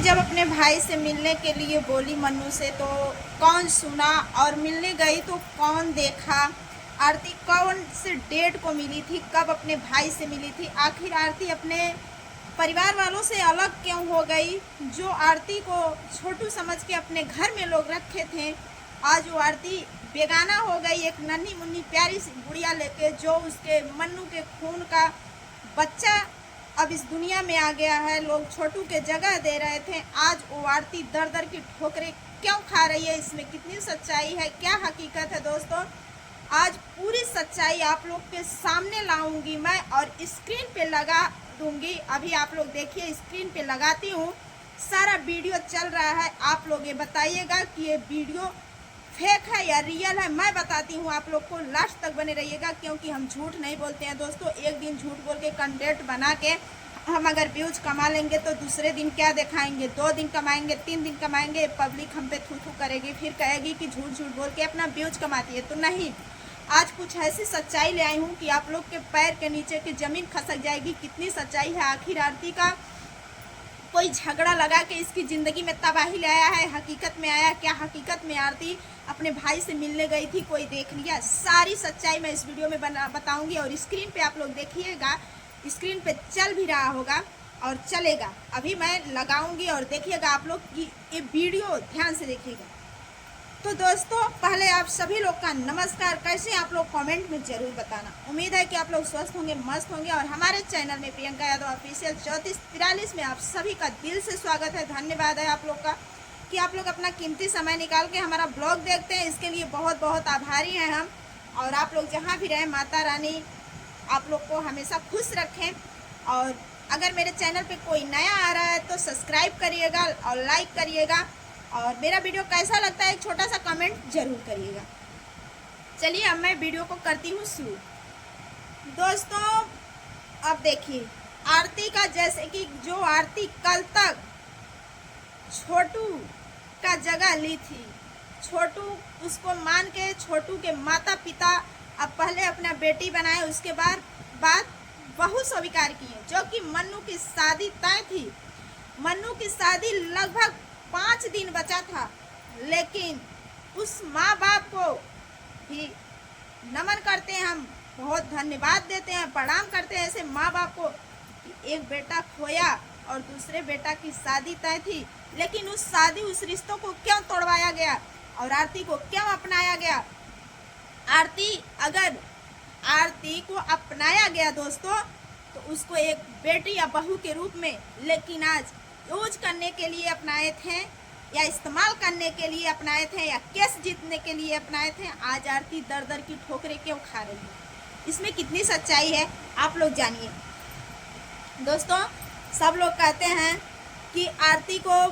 जब अपने भाई से मिलने के लिए बोली मन्नू से, तो कौन सुना, और मिलने गई तो कौन देखा। आरती कौन से डेट को मिली थी, कब अपने भाई से मिली थी, आखिर आरती अपने परिवार वालों से अलग क्यों हो गई। जो आरती को छोटू समझ के अपने घर में लोग रखे थे, आज वो आरती बेगाना हो गई, एक नन्ही मुन्नी प्यारी सी गुड़िया लेके, जो उसके मन्नू के खून का बच्चा अब इस दुनिया में आ गया है। लोग छोटू के जगह दे रहे थे, आज वो आरती दर दर की ठोकरें क्यों खा रही है, इसमें कितनी सच्चाई है, क्या हकीकत है दोस्तों, आज पूरी सच्चाई आप लोग के सामने लाऊंगी मैं और स्क्रीन पे लगा दूंगी। अभी आप लोग देखिए, स्क्रीन पे लगाती हूँ, सारा वीडियो चल रहा है। आप लोग ये बताइएगा कि ये वीडियो फेक है या रियल है, मैं बताती हूँ आप लोग को। लास्ट तक बने रहिएगा, क्योंकि हम झूठ नहीं बोलते हैं दोस्तों। एक दिन झूठ बोल के कंटेंट बना के हम अगर व्यूज कमा लेंगे तो दूसरे दिन क्या दिखाएंगे, 2 दिन कमाएंगे, 3 दिन कमाएंगे, पब्लिक हम पे थू थू करेगी, फिर कहेगी कि झूठ झूठ बोल के अपना व्यूज कमाती है। तो नहीं, आज कुछ ऐसी सच्चाई ले आई हूँ कि आप लोग के पैर के नीचे की जमीन खसक जाएगी। कितनी सच्चाई है, आखिर आरती का कोई झगड़ा लगा के इसकी ज़िंदगी में तबाही ले आया है, हकीकत में आया क्या, हकीकत में आरती अपने भाई से मिलने गई थी, कोई देख लिया। सारी सच्चाई मैं इस वीडियो में बताऊंगी और स्क्रीन पे आप लोग देखिएगा, स्क्रीन पे चल भी रहा होगा और चलेगा, अभी मैं लगाऊंगी और देखिएगा आप लोग की ये वीडियो ध्यान से देखिएगा। तो दोस्तों, पहले आप सभी लोग का नमस्कार। कैसे आप लोग कमेंट में ज़रूर बताना। उम्मीद है कि आप लोग स्वस्थ होंगे, मस्त होंगे। और हमारे चैनल में प्रियंका यादव ऑफिशियल 3443 में आप सभी का दिल से स्वागत है। धन्यवाद है आप लोग का कि आप लोग अपना कीमती समय निकाल के हमारा ब्लॉग देखते हैं, इसके लिए बहुत बहुत आभारी हैं हम। और आप लोग जहाँ भी रहें, माता रानी आप लोग को हमेशा खुश रखें। और अगर मेरे चैनल पे कोई नया आ रहा है तो सब्सक्राइब करिएगा और लाइक करिएगा, और मेरा वीडियो कैसा लगता है एक छोटा सा कमेंट जरूर करिएगा। चलिए अब मैं वीडियो को करती हूँ शुरू। दोस्तों, अब देखिए आरती का, जैसे कि जो आरती कल तक छोटू का जगह ली थी, छोटू उसको मान के छोटू के माता पिता अब पहले अपना बेटी बनाए, उसके बाद बहू स्वीकार किए, जो कि मन्नू की शादी तय थी। मन्नू की शादी लगभग 5 दिन बचा था, लेकिन उस माँ बाप को भी नमन करते हैं हम, बहुत धन्यवाद देते हैं, प्रणाम करते हैं ऐसे माँ बाप को कि एक बेटा खोया और दूसरे बेटा की शादी तय थी, लेकिन उस शादी, उस रिश्तों को क्यों तोड़वाया गया और आरती को क्यों अपनाया गया। अगर आरती को अपनाया गया दोस्तों, तो उसको एक बेटी या बहू के रूप में, लेकिन आज यूज करने के लिए अपनाए थे या इस्तेमाल करने के लिए अपनाए थे या केस जीतने के लिए अपनाए थे। आज आरती दर दर की ठोकरें क्यों खा रही है, इसमें कितनी सच्चाई है आप लोग जानिए। दोस्तों, सब लोग कहते हैं कि आरती को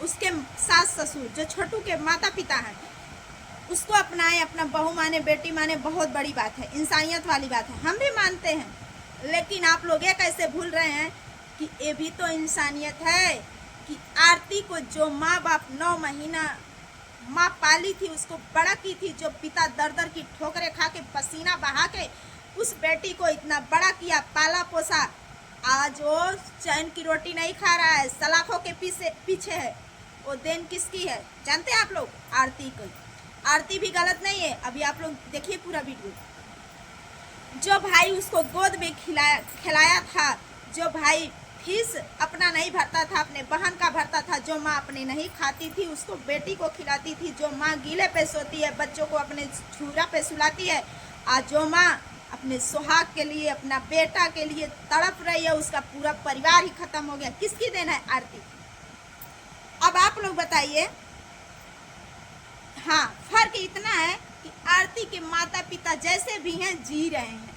उसके सास ससुर, जो छोटू के माता पिता हैं, उसको अपनाए, अपना बहू माने, बेटी माने, बहुत बड़ी बात है, इंसानियत वाली बात है, हम भी मानते हैं। लेकिन आप लोग ये कैसे भूल रहे हैं कि ये भी तो इंसानियत है कि आरती को जो माँ बाप 9 महीना माँ पाली थी, उसको बड़ा की थी, जो पिता दर दर की ठोकरें खा के पसीना बहा के उस बेटी को इतना बड़ा किया, पाला पोसा, आज वो चैन की रोटी नहीं खा रहा है, सलाखों के पीछे है। वो देन किसकी है जानते हैं आप लोग? आरती को। आरती भी गलत नहीं है। अभी आप लोग देखिए पूरा वीडियो। जो भाई उसको गोद में खिलाया था, जो भाई फीस अपना नहीं भरता था, अपने बहन का भरता था, जो माँ अपने नहीं खाती थी उसको बेटी को खिलाती थी, जो माँ गीले पे सोती है, बच्चों को अपने छुरा पे सुलाती है, आज जो माँ अपने सुहाग के लिए, अपना बेटा के लिए तड़प रही है, उसका पूरा परिवार ही खत्म हो गया। किसकी देन है? आरती। अब आप लोग बताइए। हाँ, फर्क इतना है कि आरती के माता पिता जैसे भी हैं जी रहे हैं,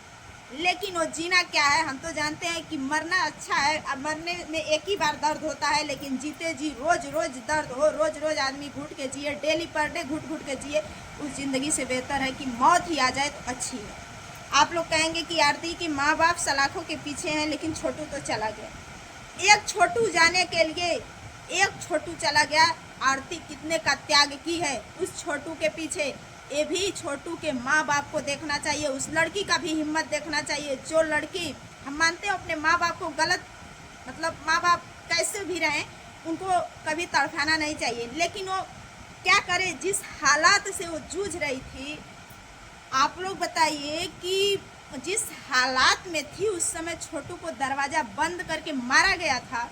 लेकिन वो जीना क्या है हम तो जानते हैं कि मरना अच्छा है। अब मरने में एक ही बार दर्द होता है, लेकिन जीते जी रोज रोज दर्द हो, रोज रोज आदमी घुट के जिए, डेली पर डे घुट घुट के जिए, उस जिंदगी से बेहतर है कि मौत ही आ जाए तो अच्छी है। आप लोग कहेंगे कि आरती के माँ बाप सलाखों के पीछे हैं, लेकिन छोटू तो चला गया। एक छोटू जाने के लिए एक छोटू चला गया। आरती कितने का त्याग की है उस छोटू के पीछे। ये भी छोटू के माँ बाप को देखना चाहिए, उस लड़की का भी हिम्मत देखना चाहिए। जो लड़की, हम मानते हैं अपने माँ बाप को गलत, मतलब माँ बाप कैसे भी रहें, उनको कभी तड़फाना नहीं चाहिए, लेकिन वो क्या करे, जिस हालात से वो जूझ रही थी, आप लोग बताइए कि जिस हालात में थी उस समय छोटू को दरवाज़ा बंद करके मारा गया था।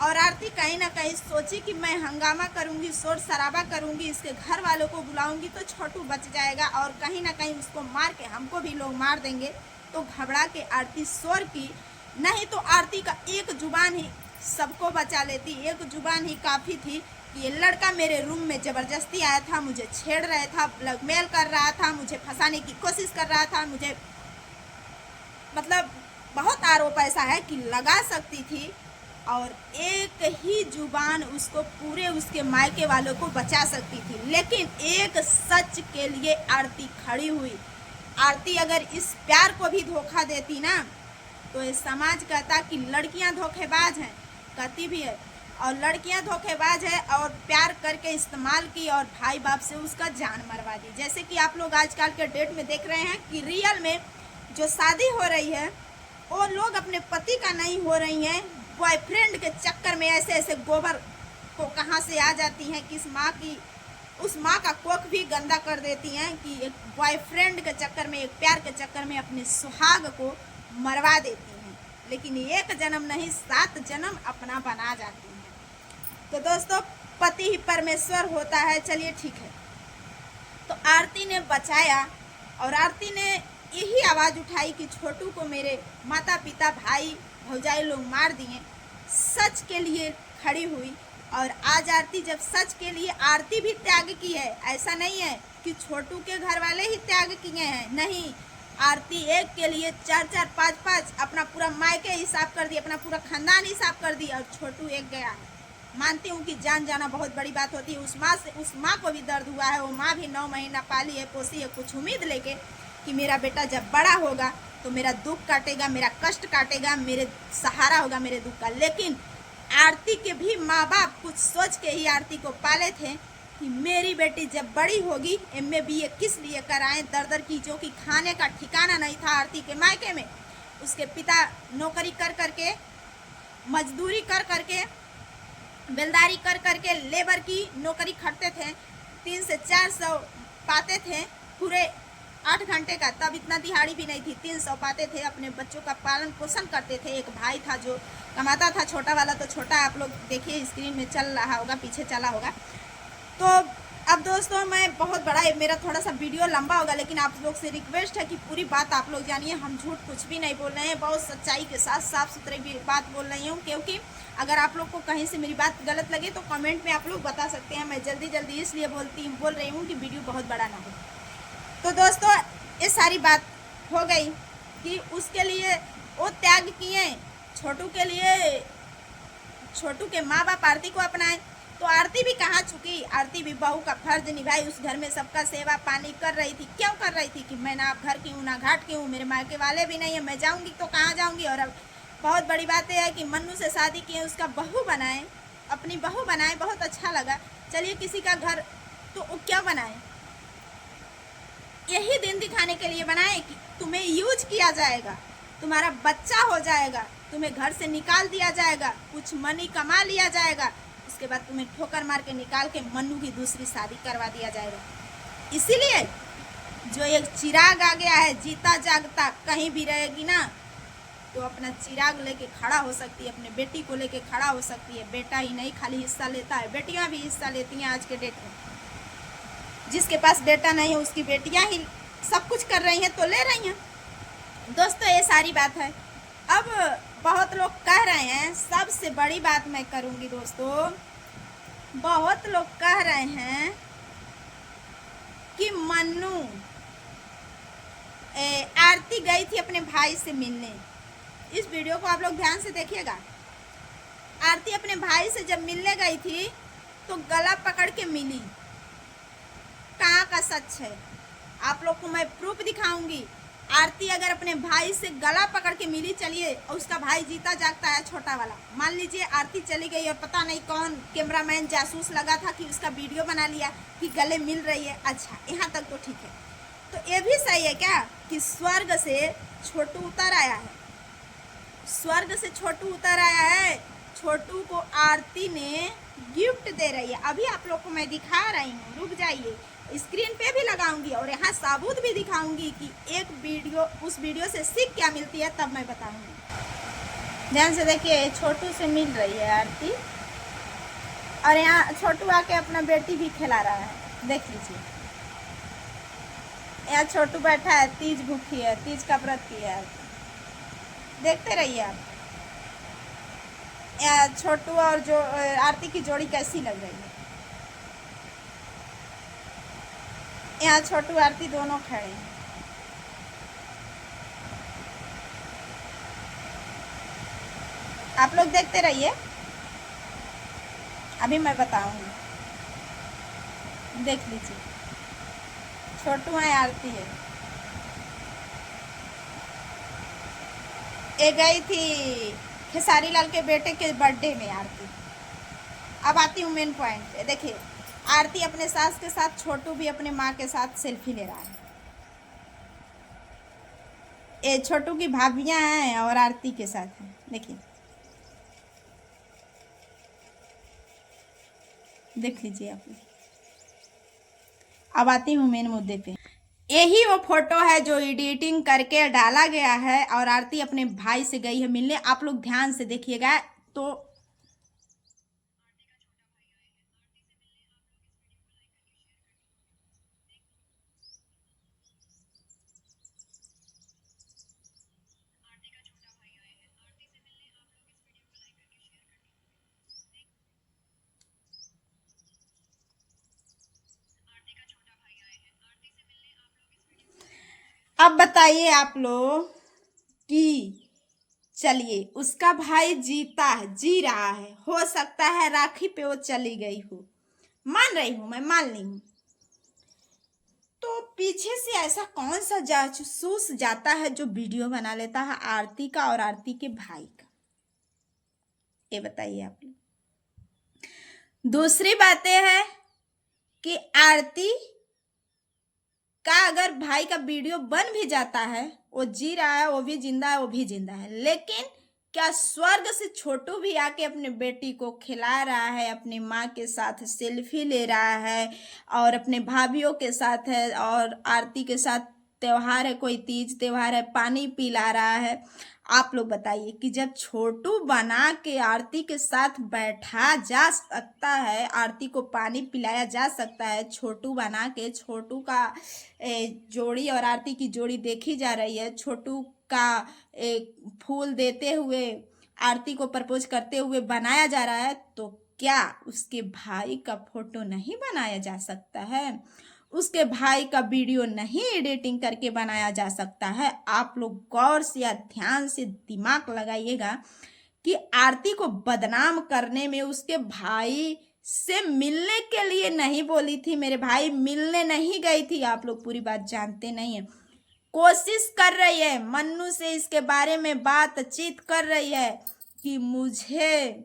और आरती कहीं ना कहीं सोची कि मैं हंगामा करूंगी, शोर शराबा करूंगी, इसके घर वालों को बुलाऊंगी तो छोटू बच जाएगा और कहीं ना कहीं उसको मार के हमको भी लोग मार देंगे। तो घबरा के आरती शोर की, नहीं तो आरती का एक जुबान ही सबको बचा लेती, एक जुबान ही काफ़ी थी कि ये लड़का मेरे रूम में ज़बरदस्ती आया था, मुझे छेड़ रहा था, ब्लैकमेल कर रहा था, मुझे फंसाने की कोशिश कर रहा था, मुझे मतलब बहुत आरोप ऐसा है कि लगा सकती थी। और एक ही जुबान उसको पूरे उसके मायके वालों को बचा सकती थी, लेकिन एक सच के लिए आरती खड़ी हुई। आरती अगर इस प्यार को भी धोखा देती ना तो ये समाज कहता कि लड़कियां धोखेबाज हैं, कहती भी है, और लड़कियां धोखेबाज है और प्यार करके इस्तेमाल की और भाई बाप से उसका जान मरवा दी। जैसे कि आप लोग आजकल के डेट में देख रहे हैं कि रियल में जो शादी हो रही है वो लोग अपने पति का नहीं हो रही हैं, बॉयफ्रेंड के चक्कर में ऐसे ऐसे गोबर को कहाँ से आ जाती हैं कि उस माँ का कोख भी गंदा कर देती हैं कि एक बॉयफ्रेंड के चक्कर में, एक प्यार के चक्कर में अपने सुहाग को मरवा देती हैं, लेकिन एक जन्म नहीं 7 जन्म अपना बना जाती हैं। तो दोस्तों, पति ही परमेश्वर होता है। चलिए ठीक है, तो आरती ने बचाया और आरती ने यही आवाज़ उठाई कि छोटू को मेरे माता पिता भाई भौजाई लोग मार दिए, सच के लिए खड़ी हुई। और आज आरती जब सच के लिए, आरती भी त्याग की है, ऐसा नहीं है कि छोटू के घर वाले ही त्याग किए हैं, नहीं, आरती एक के लिए 4-4 5-5 अपना पूरा मायके हिसाब कर दी, अपना पूरा खानदान हिसाब कर दी, और छोटू एक गया है। मानती हूँ कि जान जाना बहुत बड़ी बात होती है, उस माँ को भी दर्द हुआ है, वो माँ भी 9 महीना पाली है, पोसी है, कुछ उम्मीद लेके कि मेरा बेटा जब बड़ा होगा तो मेरा दुख काटेगा, मेरा कष्ट काटेगा, मेरे सहारा होगा मेरे दुख का। लेकिन आरती के भी माँ बाप कुछ सोच के ही आरती को पाले थे कि मेरी बेटी जब बड़ी होगी MA-BA किस लिए कराएं, दर की जो कि खाने का ठिकाना नहीं था आरती के मायके में। उसके पिता नौकरी कर करके, मजदूरी कर करके, बेलदारी कर करके लेबर की नौकरी करते थे, 300 से 400 पाते थे पूरे 8 घंटे का, तब इतना दिहाड़ी भी नहीं थी, 300 पाते थे, अपने बच्चों का पालन पोषण करते थे। एक भाई था जो कमाता था, छोटा वाला तो छोटा, आप लोग देखिए स्क्रीन में चल रहा होगा, पीछे चला होगा। तो अब दोस्तों, मैं बहुत बड़ा मेरा थोड़ा सा वीडियो लंबा होगा, लेकिन आप लोग से रिक्वेस्ट है कि पूरी बात आप लोग जानिए। हम झूठ कुछ भी नहीं बोल रहे हैं, बहुत सच्चाई के साथ साफ सुथरी बात बोल रही हूँ, क्योंकि अगर आप लोग को कहीं से मेरी बात गलत लगे तो कमेंट में आप लोग बता सकते हैं। मैं जल्दी इसलिए बोल रही हूँ कि वीडियो बहुत बड़ा ना हो। तो दोस्तों, ये सारी बात हो गई कि उसके लिए वो त्याग किए, छोटू के लिए, छोटू के माँ बाप आरती को अपनाए, तो आरती भी कहाँ चुकी, आरती भी बहू का फर्ज निभाई, उस घर में सबका सेवा पानी कर रही थी। क्यों कर रही थी कि मैं ना घर की हूँ ना घाट की हूँ, मेरे मायके वाले भी नहीं है, मैं जाऊँगी तो कहाँ जाऊँगी। और अब बहुत बड़ी बात यह है कि मन्नू से शादी किए, उसका बहू बनाए, अपनी बहू बनाए, बहुत अच्छा लगा। चलिए किसी का घर तो क्यों बनाए, यही दिन दिखाने के लिए बनाए कि तुम्हें यूज किया जाएगा, तुम्हारा बच्चा हो जाएगा, तुम्हें घर से निकाल दिया जाएगा, कुछ मनी कमा लिया जाएगा, उसके बाद तुम्हें ठोकर मार के निकाल के मन्नू की दूसरी शादी करवा दिया जाएगा। इसीलिए जो एक चिराग आ गया है, जीता जागता, कहीं भी रहेगी ना तो अपना चिराग लेके खड़ा हो सकती है, अपने बेटी को लेके खड़ा हो सकती है। बेटा ही नहीं खाली हिस्सा लेता है, बेटियां भी हिस्सा लेती हैं आज के डेट में। जिसके पास बेटा नहीं है उसकी बेटियां ही सब कुछ कर रही हैं तो ले रही हैं। दोस्तों, ये सारी बात है। अब बहुत लोग कह रहे हैं, सबसे बड़ी बात मैं करूंगी दोस्तों, बहुत लोग कह रहे हैं कि मन्नू आरती गई थी अपने भाई से मिलने। इस वीडियो को आप लोग ध्यान से देखिएगा। आरती अपने भाई से जब मिलने गई थी तो गला पकड़ के मिली। कहाँ का सच है, आप लोग को मैं प्रूफ दिखाऊंगी। आरती अगर अपने भाई से गला पकड़ के मिली, चलिए, और उसका भाई जीता जागता है छोटा वाला, मान लीजिए आरती चली गई और पता नहीं कौन कैमरामैन जासूस लगा था कि उसका वीडियो बना लिया कि गले मिल रही है, अच्छा यहाँ तक तो ठीक है। तो ये भी सही है क्या कि स्वर्ग से छोटू उतर आया है, स्वर्ग से छोटू उतर आया है, छोटू को आरती ने गिफ्ट दे रही है। अभी आप लोग को मैं दिखा रही हूँ, रुक जाइए, स्क्रीन पे भी लगाऊंगी और यहाँ सबूत भी दिखाऊंगी कि एक वीडियो, उस वीडियो से सीख क्या मिलती है तब मैं बताऊंगी। ध्यान से देखिए, छोटू से मिल रही है आरती और यहाँ छोटू आके अपना बेटी भी खिला रहा है। देख लीजिए, यहाँ छोटू बैठा है, तीज भूखी है, तीज का व्रत किया है। देखते रहिए आप यहाँ छोटू और जो आरती की जोड़ी कैसी लग रही है। यहाँ छोटू आरती दोनों खड़े हैं। आप लोग देखते रहिए, अभी मैं बताऊंगी। देख लीजिए, छोटू है, आरती है। ये गई थी खेसारी लाल के बेटे के बर्थडे में आरती। अब आती हूँ मेन पॉइंट पे। देखिए, आरती अपने सास के साथ, छोटू भी अपने माँ के साथ सेल्फी ले रहा है। ये छोटू की भाभियां हैं और आरती के साथ हैं। देखिए, देख लीजिए आप। अब आती हूँ मेन मुद्दे पे। यही वो फोटो है जो एडिटिंग करके डाला गया है और आरती अपने भाई से गई है मिलने। आप लोग ध्यान से देखिएगा तो अब बताइए आप लोग कि चलिए, उसका भाई जीता है, जी रहा है, हो सकता है राखी पे वो चली गई हो, मान रही हूं, मैं मान ली हूं। तो पीछे से ऐसा कौन सा जासूस जाता है जो वीडियो बना लेता है आरती का और आरती के भाई का? ये बताइए आप लोग। दूसरी बातें है कि आरती का अगर भाई का वीडियो बन भी जाता है, वो जी रहा है, वो भी जिंदा है, वो भी जिंदा है, लेकिन क्या स्वर्ग से छोटू भी आके अपने बेटी को खिला रहा है, अपनी माँ के साथ सेल्फी ले रहा है और अपने भाभीियों के साथ है और आरती के साथ त्योहार है, कोई तीज त्योहार है, पानी पिला रहा है? आप लोग बताइए कि जब छोटू बना के आरती के साथ बैठा जा सकता है, आरती को पानी पिलाया जा सकता है, छोटू बना के छोटू का जोड़ी और आरती की जोड़ी देखी जा रही है, छोटू का एक फूल देते हुए आरती को प्रपोज करते हुए बनाया जा रहा है, तो क्या उसके भाई का फोटो नहीं बनाया जा सकता है? उसके भाई का वीडियो नहीं एडिटिंग करके बनाया जा सकता है? आप लोग गौर से या ध्यान से दिमाग लगाइएगा कि आरती को बदनाम करने में उसके भाई से मिलने के लिए नहीं बोली थी, मेरे भाई मिलने नहीं गई थी। आप लोग पूरी बात जानते नहीं है। कोशिश कर रही है, मन्नू से इसके बारे में बातचीत कर रही है कि मुझे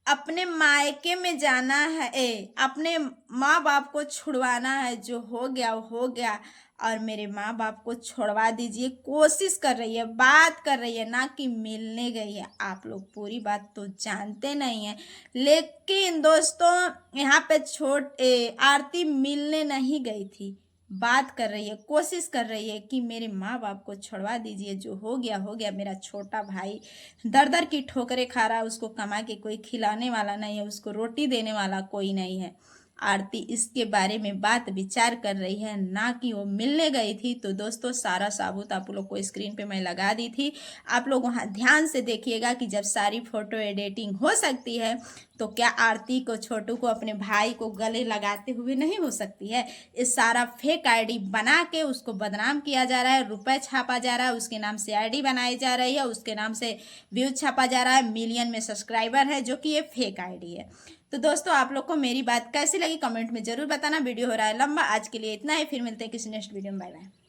अपने मायके में जाना है, अपने माँ बाप को छुड़वाना है, जो हो गया वो हो गया और मेरे माँ बाप को छोड़वा दीजिए। कोशिश कर रही है, बात कर रही है, ना कि मिलने गई है। आप लोग पूरी बात तो जानते नहीं है, लेकिन दोस्तों यहाँ पे आरती मिलने नहीं गई थी, बात कर रही है, कोशिश कर रही है कि मेरे माँ बाप को छुड़वा दीजिए, जो हो गया हो गया। मेरा छोटा भाई दर दर की ठोकरें खा रहा है, उसको कमा के कोई खिलाने वाला नहीं है, उसको रोटी देने वाला कोई नहीं है। आरती इसके बारे में बात विचार कर रही है, ना कि वो मिलने गई थी। तो दोस्तों सारा सबूत आप लोग को स्क्रीन पे मैं लगा दी थी, आप लोग वहाँ ध्यान से देखिएगा कि जब सारी फोटो एडिटिंग हो सकती है तो क्या आरती को, छोटू को, अपने भाई को गले लगाते हुए नहीं हो सकती है? इस सारा फेक आईडी बना के उसको बदनाम किया जा रहा है, रुपए छापा जा रहा है, उसके नाम से आईडी बनाई जा रही है, उसके नाम से व्यूज छापा जा रहा है, मिलियन में सब्सक्राइबर है, जो कि ये फेक आईडी है। तो दोस्तों आप लोग को मेरी बात कैसी लगी कमेंट में जरूर बताना। वीडियो हो रहा है लंबा, आज के लिए इतना ही, फिर मिलते हैं किसी नेक्स्ट वीडियो में। Bye bye.